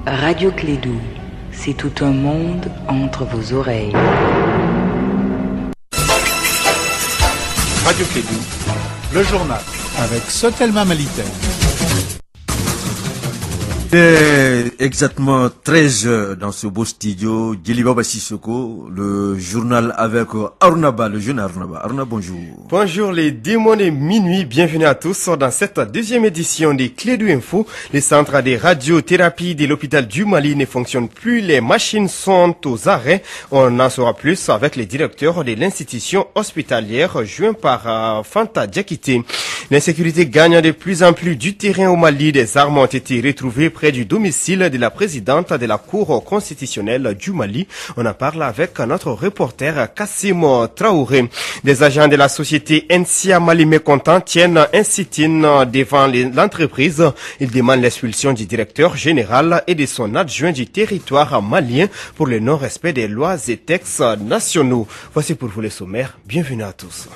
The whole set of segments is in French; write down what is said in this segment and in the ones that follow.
Radio Clédou, c'est tout un monde entre vos oreilles. Radio Clédou, le journal avec Sotelma Malitaire. Exactement 13 heures dans ce beau studio, Djelibaba Sissoko, le journal avec Arunaba, le jeune Arunaba. Aruna, bonjour. Bonjour les démons de minuit, bienvenue à tous dans cette deuxième édition des Clédou Info. Les centres de radiothérapie de l'hôpital du Mali ne fonctionnent plus, les machines sont aux arrêts. On en saura plus avec les directeurs de l'institution hospitalière joint par Fanta Diakité. L'insécurité gagne de plus en plus du terrain au Mali. Des armes ont été retrouvées près du domicile de la présidente de la Cour constitutionnelle du Mali. On en parle avec notre reporter Kassim Traoré. Des agents de la société NCA Mali mécontents tiennent un sit-in devant l'entreprise. Ils demandent l'expulsion du directeur général et de son adjoint du territoire malien pour le non-respect des lois et textes nationaux. Voici pour vous les sommaires. Bienvenue à tous.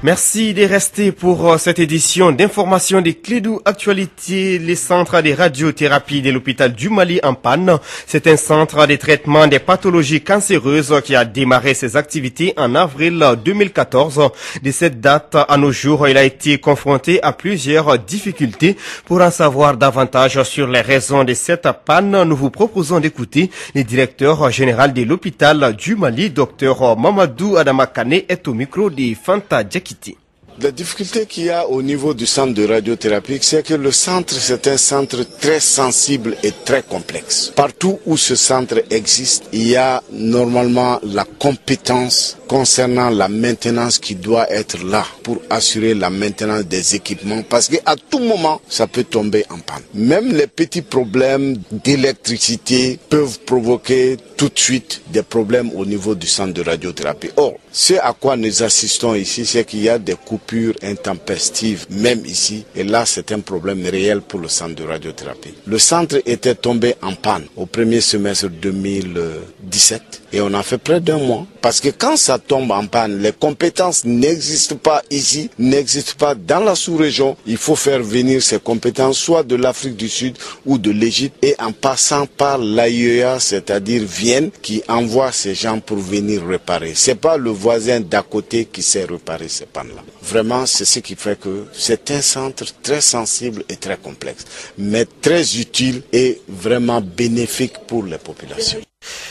Merci de rester pour cette édition d'information des Clédou Actualité. Les centres de radiothérapie de l'hôpital du Mali en panne. C'est un centre de traitement des pathologies cancéreuses qui a démarré ses activités en avril 2014. De cette date à nos jours, il a été confronté à plusieurs difficultés. Pour en savoir davantage sur les raisons de cette panne, nous vous proposons d'écouter le directeur général de l'hôpital du Mali, Dr Mamadou Adama Kane, est au micro de Fanta Diakité. La difficulté qu'il y a au niveau du centre de radiothérapie, c'est que le centre, c'est un centre très sensible et très complexe. Partout où ce centre existe, il y a normalement la compétence concernant la maintenance qui doit être là pour assurer la maintenance des équipements parce qu'à tout moment, ça peut tomber en panne. Même les petits problèmes d'électricité peuvent provoquer tout de suite des problèmes au niveau du centre de radiothérapie. Or, ce à quoi nous assistons ici, c'est qu'il y a des coupures intempestives, même ici, et là c'est un problème réel pour le centre de radiothérapie. Le centre était tombé en panne au premier semestre 2017 et on a fait près d'un mois parce que quand ça tombe en panne, les compétences n'existent pas ici, n'existent pas dans la sous-région. Il faut faire venir ces compétences soit de l'Afrique du Sud ou de l'Égypte et en passant par l'AIEA, c'est-à-dire Vienne, qui envoie ces gens pour venir réparer. C'est pas le voisin d'à côté qui sait réparer ces pannes-là. Vraiment, c'est ce qui fait que c'est un centre très sensible et très complexe, mais très utile et vraiment bénéfique pour les populations.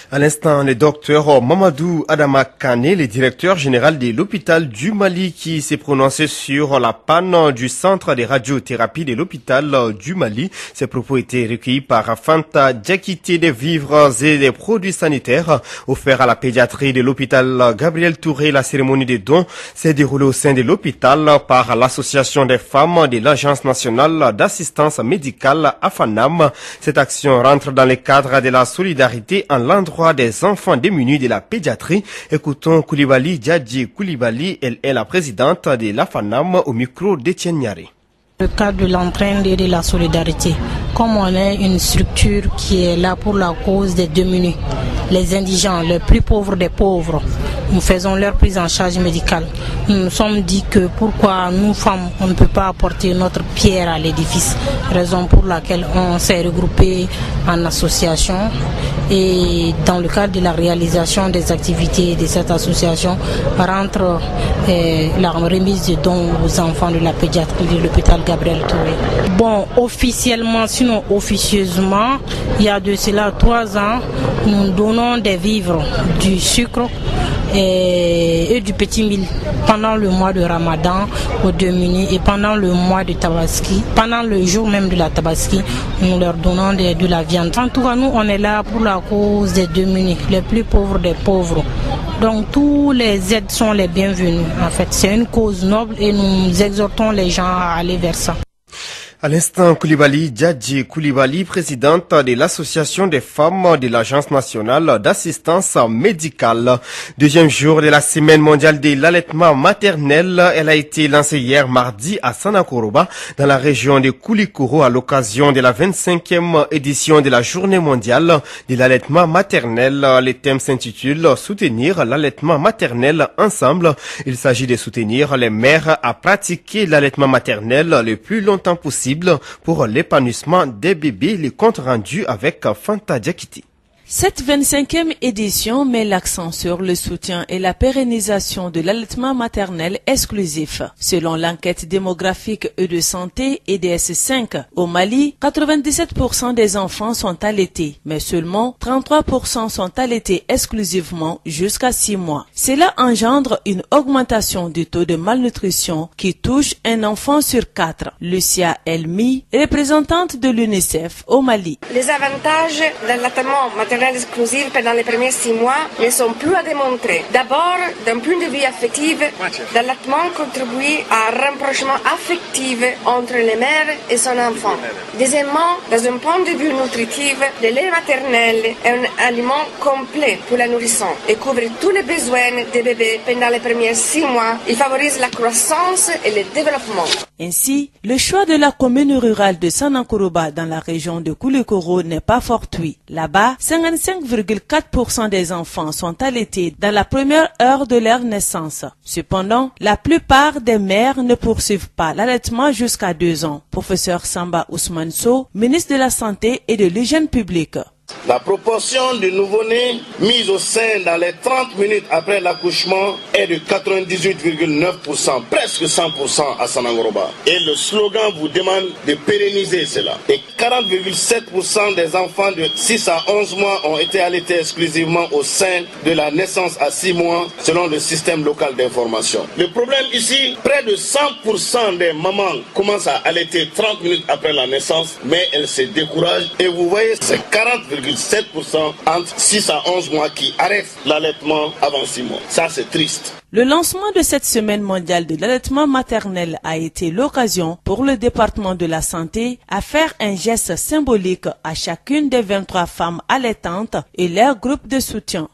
À l'instant, le docteur Mamadou Adama Kane, le directeur général de l'hôpital du Mali, qui s'est prononcé sur la panne du centre de radiothérapie de l'hôpital du Mali. Ces propos étaient recueillis par Fanta Diakité. Des vivres et des produits sanitaires offerts à la pédiatrie de l'hôpital Gabriel Touré. La cérémonie des dons s'est déroulée au sein de l'hôpital par l'association des femmes de l'Agence nationale d'assistance médicale AFANAM. Cette action rentre dans le cadre de la solidarité en l'endroit des enfants démunis de la pédiatrie. Écoutons Koulibaly Djadji Koulibaly, elle est la présidente de l'AFANAM au micro d'Etienne Niaré. Le cadre de l'entraide et de la solidarité, comme on est une structure qui est là pour la cause des démunis, les indigents, les plus pauvres des pauvres, nous faisons leur prise en charge médicale. Nous nous sommes dit que pourquoi nous femmes, on ne peut pas apporter notre pierre à l'édifice, raison pour laquelle on s'est regroupé en association et dans le cadre de la réalisation des activités de cette association rentre la remise de dons aux enfants de la pédiatrie de l'hôpital Gabriel Touré. Bon, officiellement, sinon officieusement, il y a de cela 3 ans, nous donnons des vivres, du sucre et du petit mil pendant le mois de Ramadan aux démunis et pendant le mois de Tabaski, pendant le jour même de la Tabaski, nous leur donnons de la viande. En tout cas, nous, on est là pour la cause des démunis, les plus pauvres des pauvres. Donc, tous les aides sont les bienvenus. En fait, c'est une cause noble et nous exhortons les gens à aller vers ça. À l'instant, Koulibaly, Djadji Koulibaly, présidente de l'association des femmes de l'Agence nationale d'assistance médicale. Deuxième jour de la semaine mondiale de l'allaitement maternel. Elle a été lancée hier mardi à Sanakoroba, dans la région de Koulikoro, à l'occasion de la 25e édition de la journée mondiale de l'allaitement maternel. Le thème s'intitule « Soutenir l'allaitement maternel ensemble ». Il s'agit de soutenir les mères à pratiquer l'allaitement maternel le plus longtemps possible pour l'épanouissement des bébés. Les comptes rendus avec Fanta Diakiti. Cette 25e édition met l'accent sur le soutien et la pérennisation de l'allaitement maternel exclusif. Selon l'enquête démographique et de santé EDS5, au Mali, 97% des enfants sont allaités, mais seulement 33% sont allaités exclusivement jusqu'à 6 mois. Cela engendre une augmentation du taux de malnutrition qui touche un enfant sur 4. Lucia Elmi, représentante de l'UNICEF au Mali. Les avantages de l'allaitement maternel exclusif pendant les premiers 6 mois ne sont plus à démontrer. D'abord, d'un point de vue affectif, l'allaitement contribue à un rapprochement affectif entre les mères et son enfant. Deuxièmement, dans un point de vue nutritif, le lait maternel est un aliment complet pour la nourrisson et couvre tous les besoins des bébés pendant les premiers 6 mois. Il favorise la croissance et le développement. Ainsi, le choix de la commune rurale de Sanakoroba dans la région de Koulikoro n'est pas fortuit. Là-bas, 55,4% des enfants sont allaités dans la première heure de leur naissance. Cependant, la plupart des mères ne poursuivent pas l'allaitement jusqu'à 2 ans. Professeur Samba Ousmane Sow, ministre de la Santé et de l'Hygiène publique. La proportion de nouveau-nés mis au sein dans les 30 minutes après l'accouchement est de 98,9%, presque 100% à Sanakoroba. Et le slogan vous demande de pérenniser cela. Et 40,7% des enfants de 6 à 11 mois ont été allaités exclusivement au sein de la naissance à 6 mois, selon le système local d'information. Le problème ici, près de 100% des mamans commencent à allaiter 30 minutes après la naissance, mais elles se découragent. Et vous voyez, c'est 40,7% entre 6 à 11 mois qui arrêtent l'allaitement avant 6 mois. Ça, c'est triste. Le lancement de cette semaine mondiale de l'allaitement maternel a été l'occasion pour le département de la santé à faire un geste symbolique à chacune des 23 femmes allaitantes et leur groupe de soutien.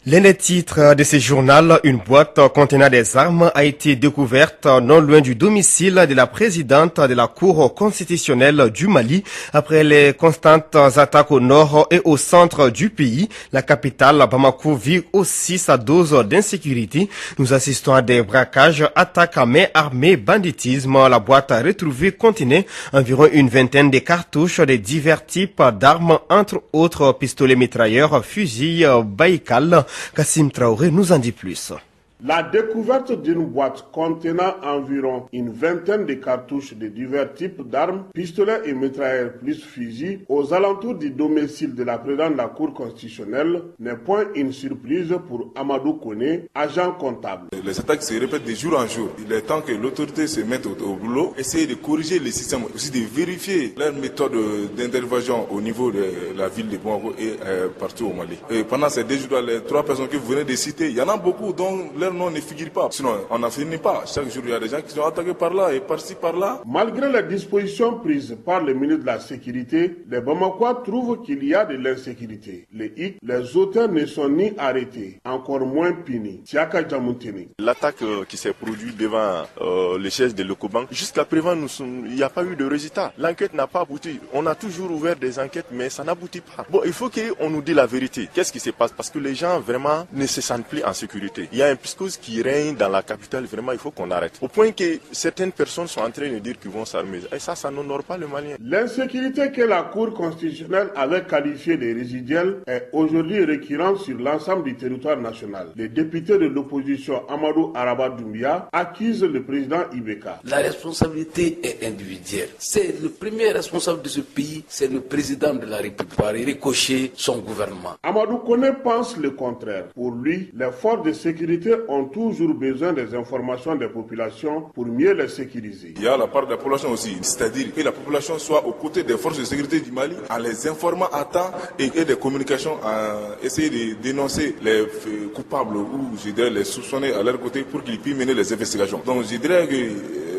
L'un des titres de ce journal, une boîte contenant des armes, a été découverte non loin du domicile de la présidente de la Cour constitutionnelle du Mali. Après les constantes attaques au nord et au centre du pays, la capitale Bamako vit aussi sa dose d'insécurité. Nous assistons à des braquages, attaques à main armée, banditisme. La boîte retrouvée contenait environ une vingtaine de cartouches de divers types d'armes, entre autres pistolets mitrailleurs, fusils, Baïkal. Kassim Traoré nous en dit plus. La découverte d'une boîte contenant environ une vingtaine de cartouches de divers types d'armes, pistolets et mitrailleurs plus fusils, aux alentours du domicile de la présidente de la Cour constitutionnelle n'est point une surprise pour Amadou Kone, agent comptable. Les attaques se répètent de jour en jour. Il est temps que l'autorité se mette au boulot, essayer de corriger les systèmes, aussi de vérifier leur méthode d'intervention au niveau de la ville de Bamako et partout au Mali. Et pendant ces 2 jours, les 3 personnes que vous venez de citer, il y en a beaucoup dont leur nom ne figure pas. Sinon, on n'en finit pas. Chaque jour, il y a des gens qui sont attaqués par là et par-ci, par-là. Malgré les dispositions prises par le ministre de la Sécurité, les Bamakois trouvent qu'il y a de l'insécurité. Les auteurs ne sont ni arrêtés, encore moins punis. Tiaka Djamoutini. L'attaque qui s'est produite devant le siège de l'Ecobank, jusqu'à présent, il n'y a pas eu de résultat. L'enquête n'a pas abouti. On a toujours ouvert des enquêtes, mais ça n'aboutit pas. Bon, il faut qu'on nous dise la vérité. Qu'est-ce qui se passe? Parce que les gens, vraiment, ne se sentent plus en sécurité. Il y a un psychose qui règne dans la capitale, vraiment, il faut qu'on arrête. Au point que certaines personnes sont en train de dire qu'ils vont s'armer. Et ça n'honore pas le Malien. L'insécurité que la Cour constitutionnelle avait qualifiée de résiduelle est aujourd'hui récurrente sur l'ensemble du territoire national. Les députés de l'opposition Amadou Araba Doumbia accusent le président Ibeka. La responsabilité est individuelle. C'est le premier responsable de ce pays, c'est le président de la République, par ricocher son gouvernement. Amadou Kone pense le contraire. Pour lui, les forces de sécurité ont toujours besoin des informations des populations pour mieux les sécuriser. Il y a la part de la population aussi, c'est-à-dire que la population soit aux côtés des forces de sécurité du Mali, en les informant à temps et des communications, à essayer de dénoncer les coupables ou je dirais les soupçonnés à leur côté pour qu'ils puissent mener les investigations. Donc je dirais que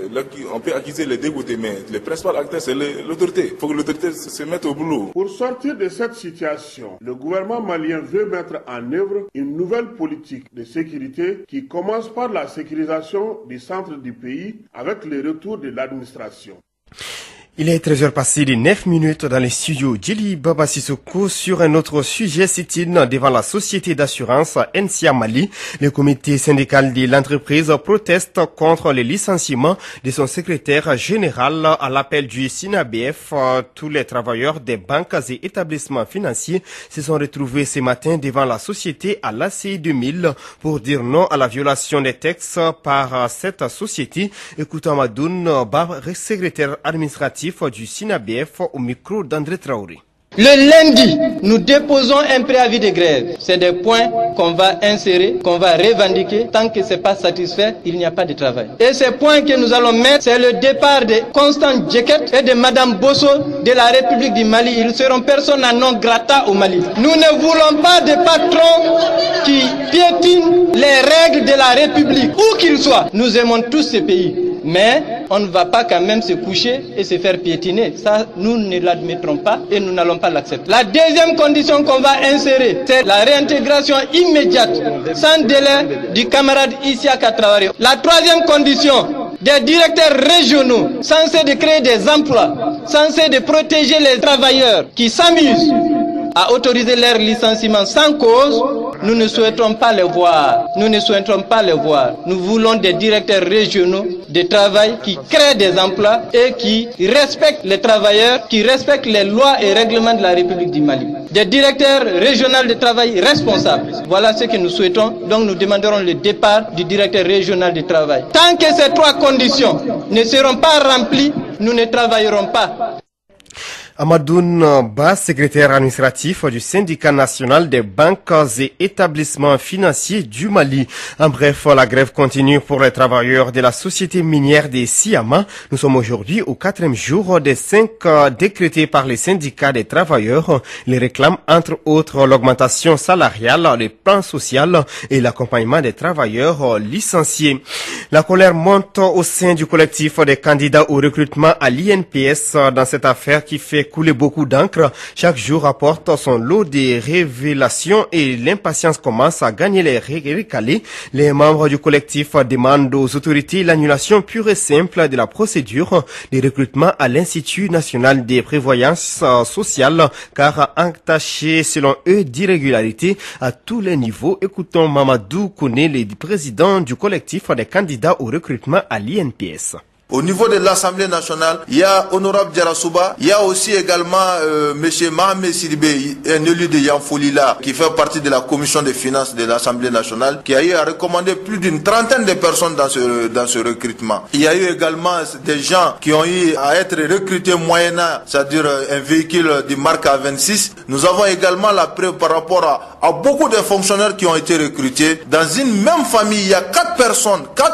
on peut accuser les deux côtés, mais le principal acteur c'est l'autorité. Il faut que l'autorité se mette au boulot. Pour sortir de cette situation, le gouvernement malien veut mettre en œuvre une nouvelle politique de sécurité qui commence par la sécurisation du centre du pays avec le retour de l'administration. Il est 13h passé de 9 minutes dans les studios Djeli Baba Sissoko sur un autre sujet sit-in devant la société d'assurance NCA Mali. Le comité syndical de l'entreprise proteste contre le licenciement de son secrétaire général à l'appel du SINABF. Tous les travailleurs des banques et établissements financiers se sont retrouvés ce matin devant la société à l'ACI 2000 pour dire non à la violation des textes par cette société. Écoutons Madoun Ba, secrétaire administratif du SINABF au micro d'André Traoré. Le lundi, nous déposons un préavis de grève. C'est des points qu'on va insérer, qu'on va revendiquer. Tant que ce n'est pas satisfait, il n'y a pas de travail. Et ces points que nous allons mettre, c'est le départ de Constant Djeket et de Madame Bosso de la République du Mali. Ils seront persona non grata au Mali. Nous ne voulons pas de patrons qui piétinent les règles de la République, où qu'ils soient. Nous aimons tous ces pays. Mais on ne va pas quand même se coucher et se faire piétiner. Ça, nous ne l'admettrons pas et nous n'allons pas l'accepter. La deuxième condition qu'on va insérer, c'est la réintégration immédiate, sans délai, du camarade Isiaka Traoré. La troisième condition, des directeurs régionaux censés de créer des emplois, censés de protéger les travailleurs qui s'amusent à autoriser leur licenciement sans cause. Nous ne souhaitons pas les voir. Nous ne souhaitons pas les voir. Nous voulons des directeurs régionaux de travail qui créent des emplois et qui respectent les travailleurs, qui respectent les lois et règlements de la République du Mali. Des directeurs régionaux de travail responsables. Voilà ce que nous souhaitons. Donc nous demanderons le départ du directeur régional de travail. Tant que ces trois conditions ne seront pas remplies, nous ne travaillerons pas. Amadoun Ba, secrétaire administratif du syndicat national des banques et établissements financiers du Mali. En bref, la grève continue pour les travailleurs de la société minière des Siama. Nous sommes aujourd'hui au 4e jour des 5 décrétés par les syndicats des travailleurs. Les réclament entre autres l'augmentation salariale, le plan social et l'accompagnement des travailleurs licenciés. La colère monte au sein du collectif des candidats au recrutement à l'INPS dans cette affaire qui fait couler beaucoup d'encre. Chaque jour apporte son lot de révélations et l'impatience commence à gagner les recalés. Les membres du collectif demandent aux autorités l'annulation pure et simple de la procédure de recrutement à l'Institut national des prévoyances sociales car entaché selon eux d'irrégularité à tous les niveaux. Écoutons Mamadou Kone, le président du collectif des candidats au recrutement à l'INPS. Au niveau de l'Assemblée nationale, il y a Honorable Djarasouba, il y a aussi également Monsieur Mohamed Sidibé, un élu de Yanfolila, qui fait partie de la commission des finances de l'Assemblée nationale, qui a eu à recommander plus d'une trentaine de personnes dans ce recrutement. Il y a eu également des gens qui ont eu à être recrutés moyennant, c'est-à-dire un véhicule de marque A26. Nous avons également la preuve par rapport à beaucoup de fonctionnaires qui ont été recrutés. Dans une même famille, il y a 4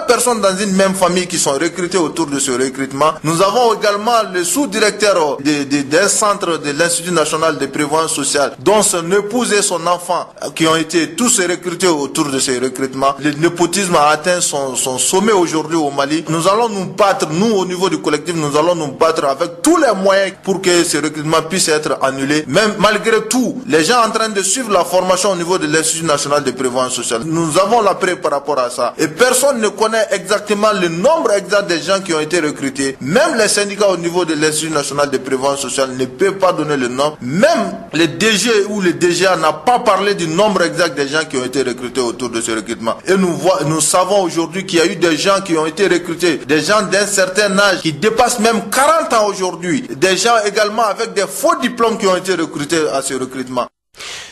personnes dans une même famille qui sont recrutées autour de ce recrutement. Nous avons également le sous-directeur d'un centre de l'Institut national de prévoyance sociale, dont son épouse et son enfant, qui ont été tous recrutés autour de ce recrutement. Le népotisme a atteint son sommet aujourd'hui au Mali. Nous allons nous battre, nous au niveau du collectif, nous allons nous battre avec tous les moyens pour que ce recrutement puisse être annulé. Même malgré tout, les gens en train de suivre la formation au niveau de l'Institut national de prévoyance sociale. Nous avons la preuve par rapport à ça. Et personne ne connaît exactement le nombre exact des gens qui ont été recrutés. Même les syndicats au niveau de l'Institut national de prévoyance sociale ne peuvent pas donner le nom. Même le DG ou le DGA n'a pas parlé du nombre exact des gens qui ont été recrutés autour de ce recrutement. Et nous savons aujourd'hui qu'il y a eu des gens qui ont été recrutés, des gens d'un certain âge qui dépassent même 40 ans aujourd'hui. Des gens également avec des faux diplômes qui ont été recrutés à ce recrutement.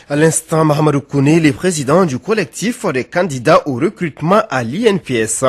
À l'instant, Mahamadou Kone, le président du collectif des candidats au recrutement à l'INPS.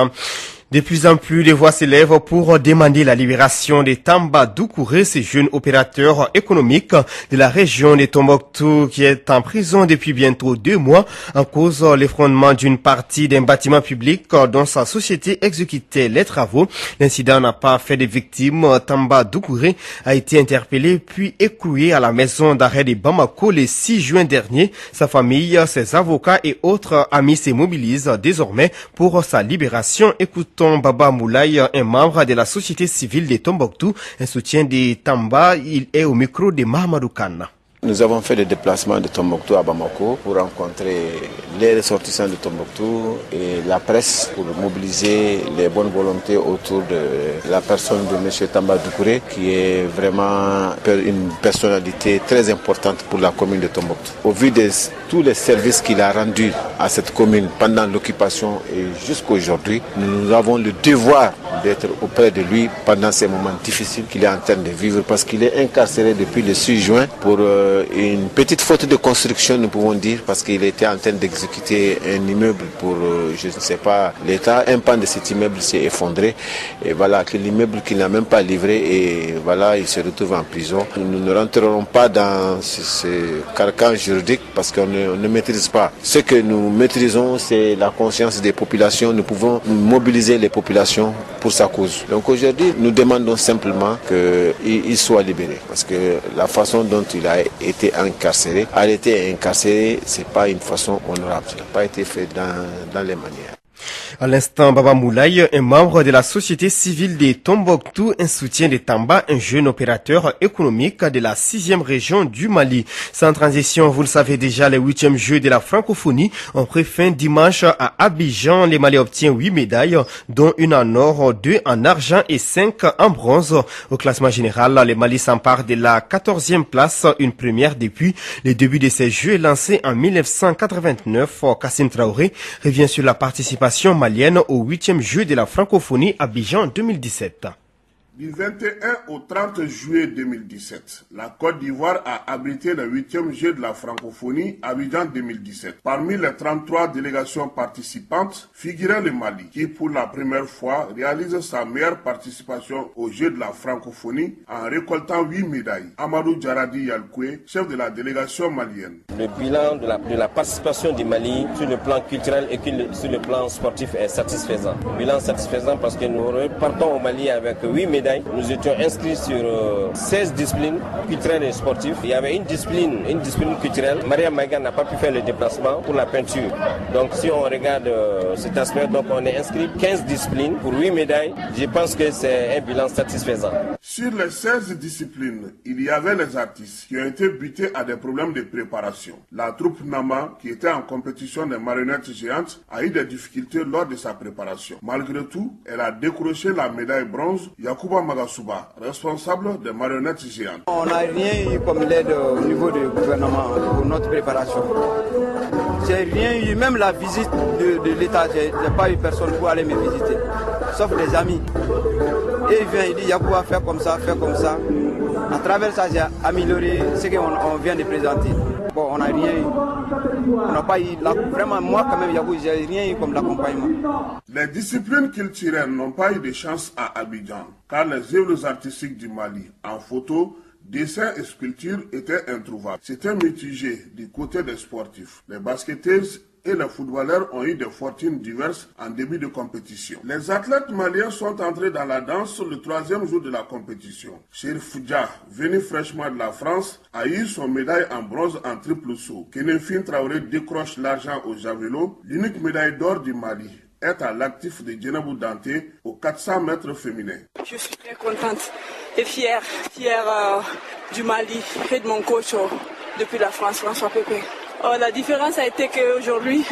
De plus en plus, les voix s'élèvent pour demander la libération de Tamba Doucouré, ce jeune opérateur économique de la région de Tombouctou qui est en prison depuis bientôt 2 mois en cause de l'effondrement d'une partie d'un bâtiment public dont sa société exécutait les travaux. L'incident n'a pas fait de victimes. Tamba Doucouré a été interpellé puis écroué à la maison d'arrêt de Bamako le 6 juin dernier. Sa famille, ses avocats et autres amis se mobilisent désormais pour sa libération. Écoutons Baba Moulaye, un membre de la société civile de Tombouctou, un soutien de Tamba. Il est au micro de Mahamadou Kane. Nous avons fait le déplacement de Tombouctou à Bamako pour rencontrer les ressortissants de Tombouctou et la presse pour mobiliser les bonnes volontés autour de la personne de M. Tamba Doucouré, qui est vraiment une personnalité très importante pour la commune de Tombouctou. Au vu de tous les services qu'il a rendus à cette commune pendant l'occupation et jusqu'à aujourd'hui, nous avons le devoir d'être auprès de lui pendant ces moments difficiles qu'il est en train de vivre, parce qu'il est incarcéré depuis le 6 juin pour une petite faute de construction, nous pouvons dire, parce qu'il était en train d'exécuter un immeuble pour, je ne sais pas, l'État. Un pan de cet immeuble s'est effondré, et voilà, que l'immeuble qu'il n'a même pas livré, et voilà, il se retrouve en prison. Nous ne rentrerons pas dans ce carcan juridique parce qu'on ne maîtrise pas. Ce que nous maîtrisons, c'est la conscience des populations. Nous pouvons mobiliser les populations pour sa cause. Donc aujourd'hui, nous demandons simplement qu'il soit libéré, parce que la façon dont il a été incarcéré, c'est pas une façon honorable. Ça n'a pas été fait dans les manières. À l'instant, Baba Moulaye, un membre de la société civile de Tombouctou, un soutien de Tamba, un jeune opérateur économique de la 6e région du Mali. Sans transition, vous le savez déjà, les 8e Jeux de la francophonie ont pris fin dimanche à Abidjan. Les Mali obtiennent 8 médailles, dont une en or, 2 en argent et 5 en bronze. Au classement général, les Mali s'emparent de la 14e place, une première depuis le début de ces Jeux lancés en 1989. Kassim Traoré revient sur la participation malienne au 8e Jeux de la francophonie Abidjan 2017. Du 21 au 30 juillet 2017, la Côte d'Ivoire a abrité le 8e Jeu de la francophonie Abidjan 2017. Parmi les 33 délégations participantes figurait le Mali, qui pour la première fois réalise sa meilleure participation aux Jeux de la francophonie en récoltant 8 médailles. Amadou Djaradi Yalkoué, chef de la délégation malienne. Le bilan de la participation du Mali sur le plan culturel et sur le plan sportif est satisfaisant. Bilan satisfaisant parce que nous repartons au Mali avec 8 médailles. Nous étions inscrits sur 16 disciplines culturelles et sportives. Il y avait une discipline culturelle. Maria Maïga n'a pas pu faire le déplacement pour la peinture. Donc si on regarde cet aspect, donc on est inscrit 15 disciplines pour 8 médailles. Je pense que c'est un bilan satisfaisant. Sur les 16 disciplines, il y avait les artistes qui ont été butés à des problèmes de préparation. La troupe Nama, qui était en compétition des marionnettes géantes, a eu des difficultés lors de sa préparation. Malgré tout, elle a décroché la médaille bronze. Yacouba Magasuba, responsable des marionnettes géantes. On n'a rien eu comme l'aide au niveau du gouvernement pour notre préparation. J'ai rien eu, même la visite de l'État, j'ai pas eu personne pour aller me visiter, sauf des amis. Et il vient, il dit Yacouba, faire comme ça, faire comme ça. À travers ça, j'ai amélioré ce qu'on vient de présenter. Bon, on n'a rien eu. On n'a pas eu, vraiment, moi quand même, Yacouba, j'ai rien eu comme l'accompagnement. Les disciplines culturelles n'ont pas eu de chance à Abidjan, car les œuvres artistiques du Mali, en photo, dessins et sculptures, étaient introuvables. C'était mitigé du côté des sportifs. Les basketteuses et les footballeurs ont eu des fortunes diverses en début de compétition. Les athlètes maliens sont entrés dans la danse le 3e jour de la compétition. Chérif Dja, venu fraîchement de la France, a eu son médaille en bronze en triple saut. Kenefine Traoré décroche l'argent au javelot, l'unique médaille d'or du Mali est à l'actif de Djenabou Danté aux 400 mètres féminins. Je suis très contente et fière du Mali et de mon coach depuis la France, François Pépé. La différence a été qu'aujourd'hui,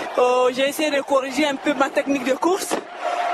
j'ai essayé de corriger un peu ma technique de course,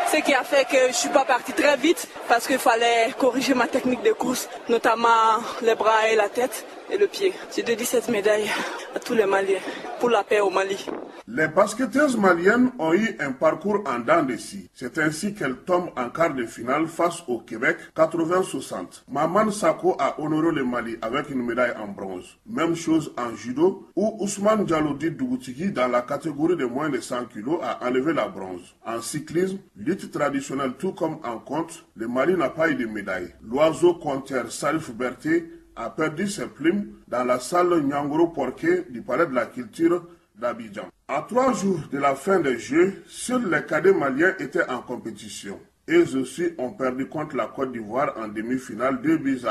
ce qui a fait que je ne suis pas parti très vite parce qu'il fallait corriger ma technique de course, notamment les bras et la tête. et le pied. Je dédie cette médaille à tous les Maliens pour la paix au Mali. Les basketteuses maliennes ont eu un parcours en dents de scie. C'est ainsi qu'elles tombent en quart de finale face au Québec 80-60. Maman Sako a honoré le Mali avec une médaille en bronze. Même chose en judo où Ousmane Diallo-Dit Dougoutigui dans la catégorie de moins de 100 kg a enlevé la bronze. En cyclisme, lutte traditionnelle tout comme en conte, le Mali n'a pas eu de médaille. L'oiseau compteur Salif Berté a perdu ses plumes dans la salle Nyangoro Porquet du Palais de la Culture d'Abidjan. À 3 jours de la fin des Jeux, seuls les cadets maliens étaient en compétition. Eux aussi ont perdu contre la Côte d'Ivoire en demi-finale 2-1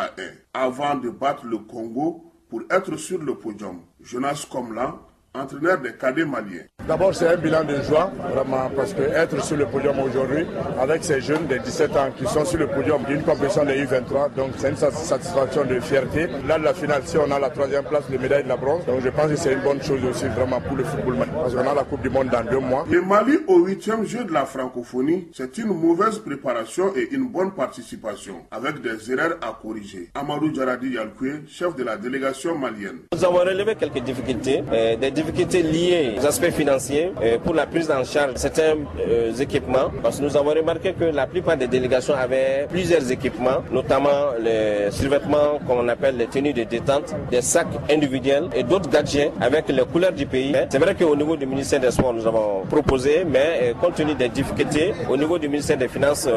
avant de battre le Congo pour être sur le podium. Jonas Komlan, entraîneur des cadets maliens. D'abord, c'est un bilan de joie, vraiment, parce que être sur le podium aujourd'hui, avec ces jeunes de 17 ans qui sont sur le podium d'une compétition de U23, donc c'est une satisfaction de fierté. Là, la finale, si on a la 3e place, les médailles de la bronze, donc je pense que c'est une bonne chose aussi vraiment pour le football malien, parce qu'on a la Coupe du Monde dans 2 mois. Le Mali au 8e jeu de la francophonie, c'est une mauvaise préparation et une bonne participation, avec des erreurs à corriger. Amadou Djaradi Yalkoué, chef de la délégation malienne. Nous avons relevé quelques difficultés, des difficultés liées aux aspects financiers pour la prise en charge de certains équipements, parce que nous avons remarqué que la plupart des délégations avaient plusieurs équipements, notamment les survêtements qu'on appelle les tenues de détente, des sacs individuels et d'autres gadgets avec les couleurs du pays. C'est vrai qu'au niveau du ministère des Sports, nous avons proposé, mais compte tenu des difficultés au niveau du ministère des Finances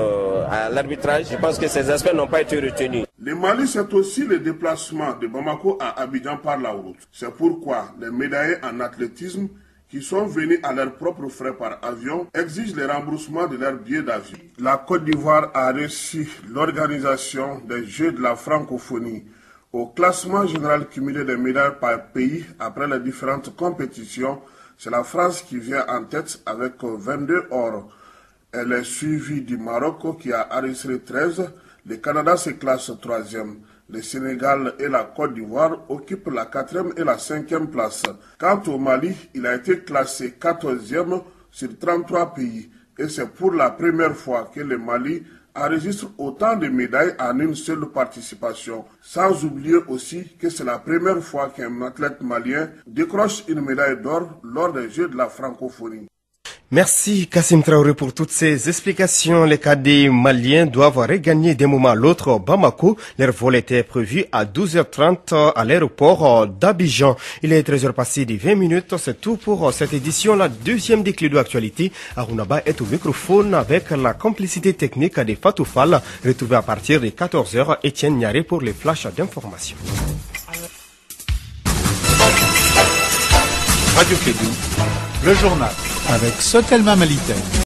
à l'arbitrage, je pense que ces aspects n'ont pas été retenus. Le Mali, c'est aussi le déplacement de Bamako à Abidjan par la route. C'est pourquoi les médaillés en athlétisme qui sont venus à leurs propres frais par avion exigent le remboursement de leurs billets d'avion. La Côte d'Ivoire a reçu l'organisation des Jeux de la francophonie. Au classement général cumulé des médailles par pays après les différentes compétitions, c'est la France qui vient en tête avec 22 or. Elle est suivie du Maroc qui a enregistré 13. Le Canada se classe 3e. Le Sénégal et la Côte d'Ivoire occupent la 4e et la 5e place. Quant au Mali, il a été classé 14e sur 33 pays. Et c'est pour la première fois que le Mali enregistre autant de médailles en une seule participation. Sans oublier aussi que c'est la première fois qu'un athlète malien décroche une médaille d'or lors des Jeux de la francophonie. Merci Kassim Traoré pour toutes ces explications. Les cadets maliens doivent regagner d'un moment à l'autre Bamako. Leur vol était prévu à 12h30 à l'aéroport d'Abidjan. Il est 13h passé de 20 minutes. C'est tout pour cette édition, la deuxième des Clédo Actualité. Arunaba est au microphone avec la complicité technique des Fatou Fall. Retrouvez à partir de 14h Étienne Niaré pour les flashs d'information. Radio Clédo, le journal avec Sotelma Malitaine.